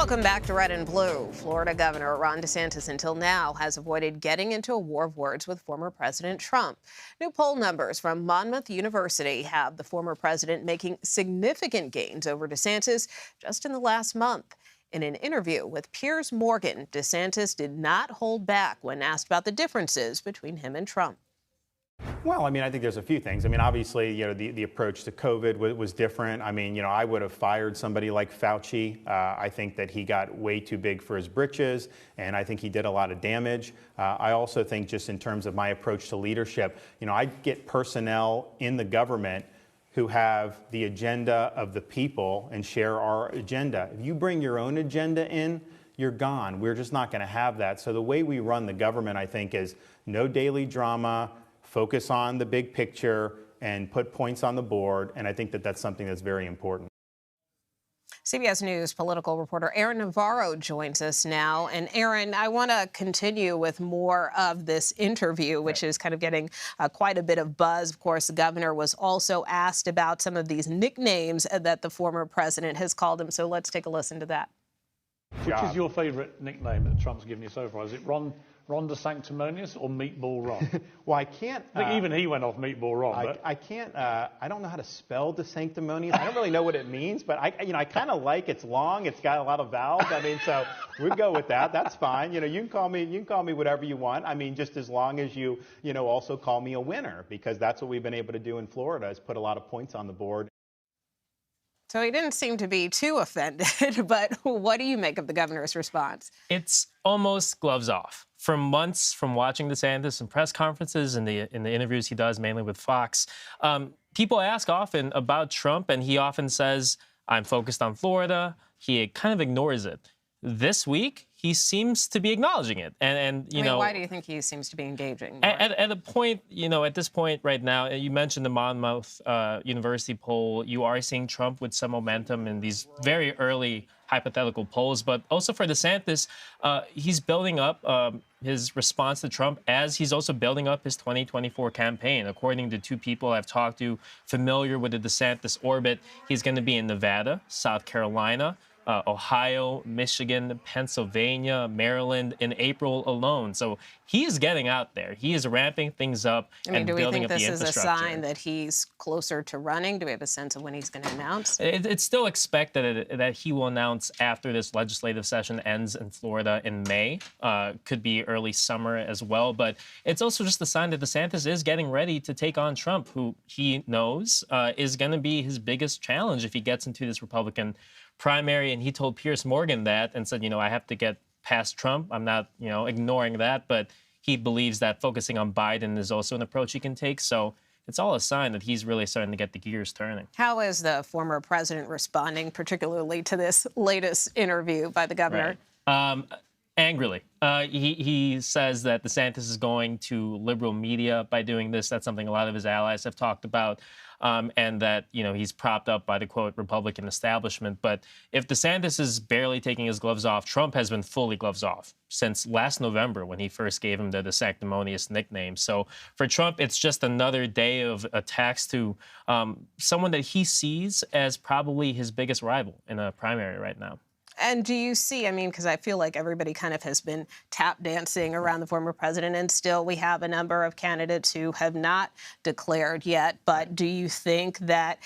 Welcome back to Red and Blue. Florida Governor Ron DeSantis until now has avoided getting into a war of words with former President Trump. New poll numbers from Monmouth University have the former president making significant gains over DeSantis just in the last month. In an interview with Piers Morgan, DeSantis did not hold back when asked about the differences between him and Trump. Well, I think there's a few things. Obviously, the approach to COVID was different. I would have fired somebody like Fauci. I think that he got way too big for his britches, and I think he did a lot of damage. I also think just in terms of my approach to leadership, I get personnel in the government who have the agenda of the people and share our agenda. If you bring your own agenda in, you're gone. We're just not going to have that. So the way we run the government, I think, is no daily drama, focus on the big picture, and put points on the board. And I think that that's something that's very important. CBS News political reporter Aaron Navarro joins us now. And Aaron, I want to continue with more of this interview, which is kind of getting quite a bit of buzz. Of course, the governor was also asked about some of these nicknames that the former president has called him. So let's take a listen to that. Which is your favorite nickname that Trump's given you so far? Is it Ron DeSanctimonious or Meatball Ron? Well, I can't. I think even he went off Meatball Ron. I can't. I don't know how to spell DeSanctimonious. I don't really know what it means, but I kind of like it's long. It's got a lot of vowels. So we'd go with that. That's fine. You can call me whatever you want. Just as long as you also call me a winner, because that's what we've been able to do in Florida, is put a lot of points on the board. So he didn't seem to be too offended, but what do you make of the governor's response? It's almost gloves off. For months, from watching DeSantis in press conferences and in the interviews he does, mainly with Fox, people ask often about Trump, and he often says, I'm focused on Florida. He kind of ignores it. This week, he seems to be acknowledging it. And why do you think he seems to be engaging more? At a point, at this point right now, you mentioned the Monmouth University poll. You are seeing Trump with some momentum in these very early hypothetical polls. But also for DeSantis, he's building up his response to Trump as he's also building up his 2024 campaign. According to two people I've talked to familiar with the DeSantis orbit, he's going to be in Nevada, South Carolina, Ohio, Michigan, Pennsylvania, Maryland in April alone. So he is getting out there. He is ramping things up and building up the infrastructure. Do we think this is a sign that he's closer to running? Do we have a sense of when he's going to announce? It's still expected that he will announce after this legislative session ends in Florida in May. Could be early summer as well. But it's also just a sign that DeSantis is getting ready to take on Trump, who he knows is going to be his biggest challenge if he gets into this Republican primary. And he told Piers Morgan that and said, I have to get past Trump. I'm not, ignoring that. But he believes that focusing on Biden is also an approach he can take. So it's all a sign that he's really starting to get the gears turning. How is the former president responding, particularly to this latest interview by the governor? Right. Angrily. He says that DeSantis is going to liberal media by doing this. That's something a lot of his allies have talked about. And that, he's propped up by the, quote, Republican establishment. But if DeSantis is barely taking his gloves off, Trump has been fully gloves off since last November when he first gave him the sanctimonious nickname. So for Trump, it's just another day of attacks to someone that he sees as probably his biggest rival in a primary right now. And do you see, because I feel like everybody kind of has been tap dancing around the former president, and still we have a number of candidates who have not declared yet. But do you think that,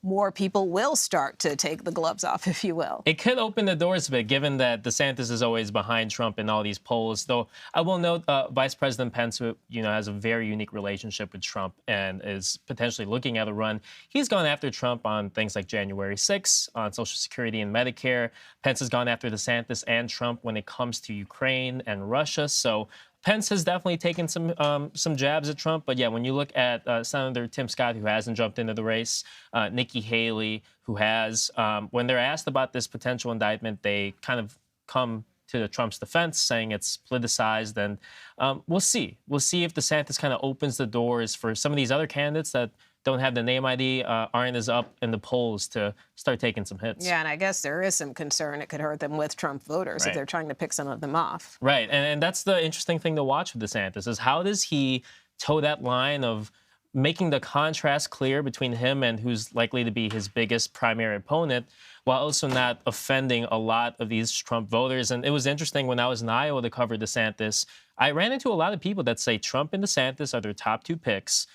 more people will start to take the gloves off, if you will? It could open the doors a bit, given that DeSantis is always behind Trump in all these polls. Though I will note Vice President Pence, who, has a very unique relationship with Trump and is potentially looking at a run. He's gone after Trump on things like January 6th, on Social Security and Medicare. Pence has gone after DeSantis and Trump when it comes to Ukraine and Russia. So Pence has definitely taken some jabs at Trump. But, yeah, when you look at Senator Tim Scott, who hasn't jumped into the race, Nikki Haley, who has, when they're asked about this potential indictment, they kind of come to Trump's defense, saying it's politicized. And we'll see. We'll see if DeSantis kind of opens the doors for some of these other candidates that don't have the name ID, aren't as up in the polls to start taking some hits. Yeah, and I guess there is some concern it could hurt them with Trump voters if they're trying to pick some of them off. Right, and that's the interesting thing to watch with DeSantis is how does he toe that line of making the contrast clear between him and who's likely to be his biggest primary opponent, while also not offending a lot of these Trump voters. And it was interesting when I was in Iowa to cover DeSantis, I ran into a lot of people that say Trump and DeSantis are their top two picks.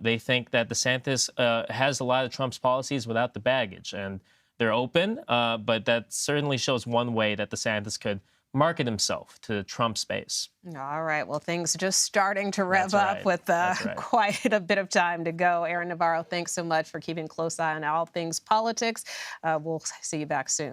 They think that DeSantis has a lot of Trump's policies without the baggage, and they're open, but that certainly shows one way that DeSantis could market himself to Trump's base. All right. Well, things are just starting to rev up with quite a bit of time to go. Aaron Navarro, thanks so much for keeping a close eye on all things politics. We'll see you back soon.